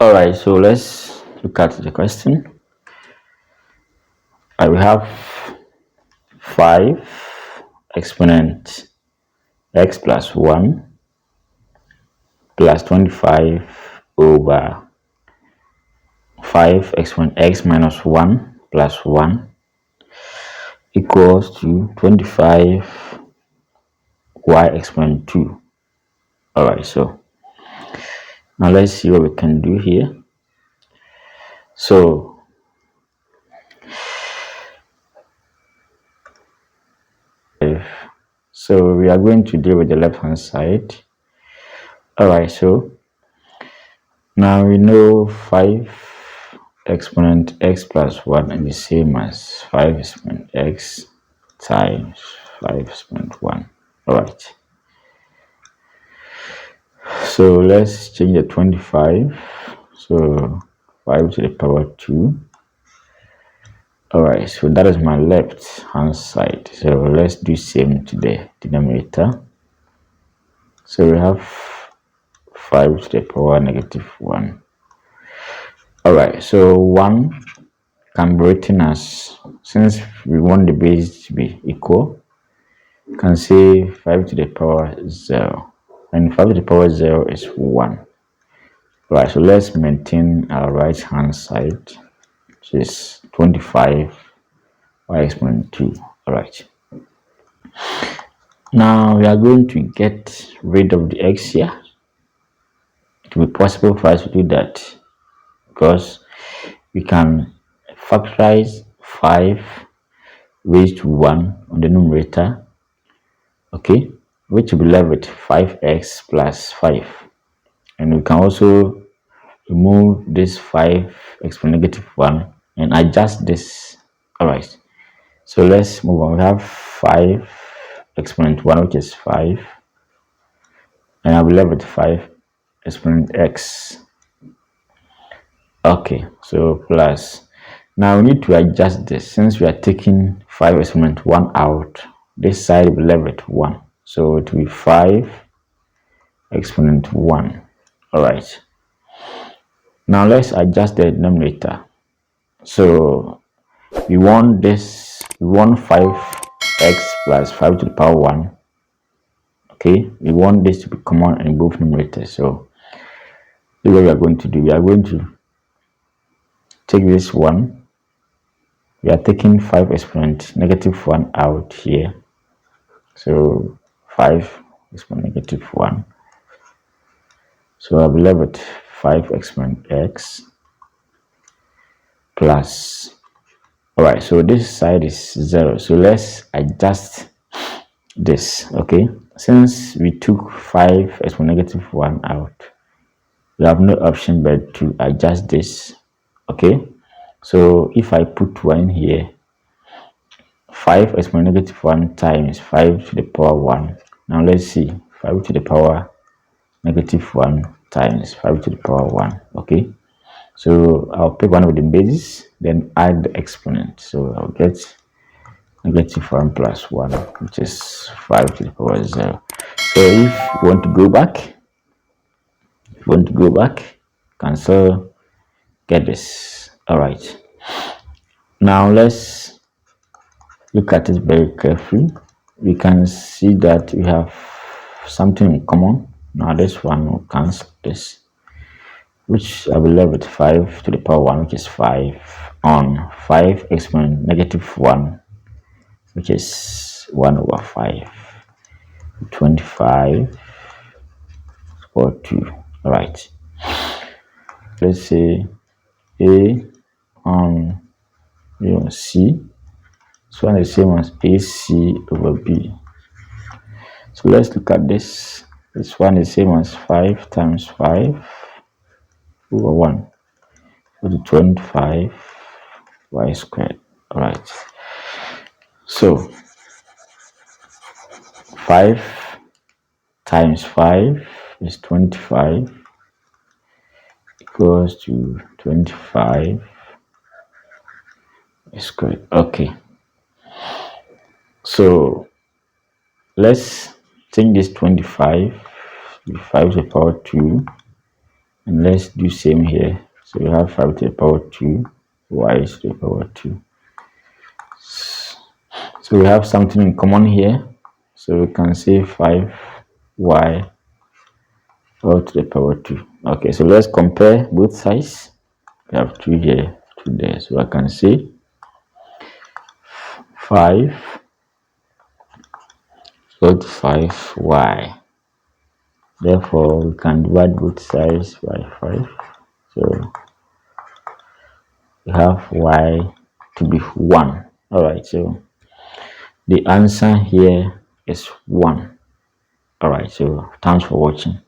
All right, so let's look at the question. I will have 5 exponent x plus 1 plus 25 over 5 exponent x minus 1 plus 1 equals to 25 y exponent 2. All right, so now let's see what we can do here. So we are going to deal with the left hand side. All right, so now we know 5 exponent x plus 1 is the same as 5 exponent x times 5 exponent 1. All right, so let's change the 25. So 5 to the power 2. All right, so that is my left hand side. So let's do same to the denominator. So we have 5 to the power negative 1. All right, so 1 can be written as, since we want the base to be equal, you can say 5 to the power 0. And 5 to the power 0 is 1. Right, so let's maintain our right hand side, which is 25 y exponent 2. All right. Now we are going to get rid of the x here. It will be possible for us to do that because we can factorize 5 raised to 1 on the numerator, okay, which will be left with 5x plus 5. And we can also remove this 5 exponent negative 1 and adjust this. All right, so let's move on. We have 5 exponent 1, which is 5, and I'll be left with 5 exponent x. Okay, so plus. Now we need to adjust this. Since we are taking 5 exponent 1 out, this side will be left with 1. So it will be 5 exponent 1. All right. Now let's adjust the denominator. So we want 5x plus 5 to the power 1. Okay, we want this to be common in both numerators. So this is what we are going to do. We are going to take this one. We are taking 5 exponent negative 1 out here. So 5 exponent negative 1. So I'll be left with 5 exponent x plus. All right, so this side is 0. So let's adjust this. Okay, since we took 5 exponent negative 1 out, we have no option but to adjust this. Okay, so if I put 1 here, 5 exponent negative 1 times 5 to the power 1. Now let's see, 5 to the power negative 1 times 5 to the power 1. Okay, so I'll pick one of the bases, then add the exponent. So I'll get negative 1 plus 1, which is 5 to the power 0. So if you want to go back, can still get this. All right, now let's look at it very carefully. We can see that we have something in common. Now this one will cancel this, which I will left with 5 to the power 1, which is 5, on 5 exponent negative 1, which is 1 over 5, 25 or 2. All right, let's say a on C. So one is the same as AC over B. So let's look at this. This one is the same as 5 times 5 over 1, so 25 y squared. All right, so 5 times 5 is 25 equals to 25 squared. Okay, so let's change this 25 to 5 to the power 2 And let's do same here. So we have 5 to the power 2, y is to the power 2. So we have something in common here. So we can say 5y all to the power 2. Okay, so let's compare both sides. We have 2 here, 2 there. So I can say 5 equal to 5y. Therefore, we can divide both sides by 5. So we have y to be 1. Alright, so the answer here is 1. Alright, so thanks for watching.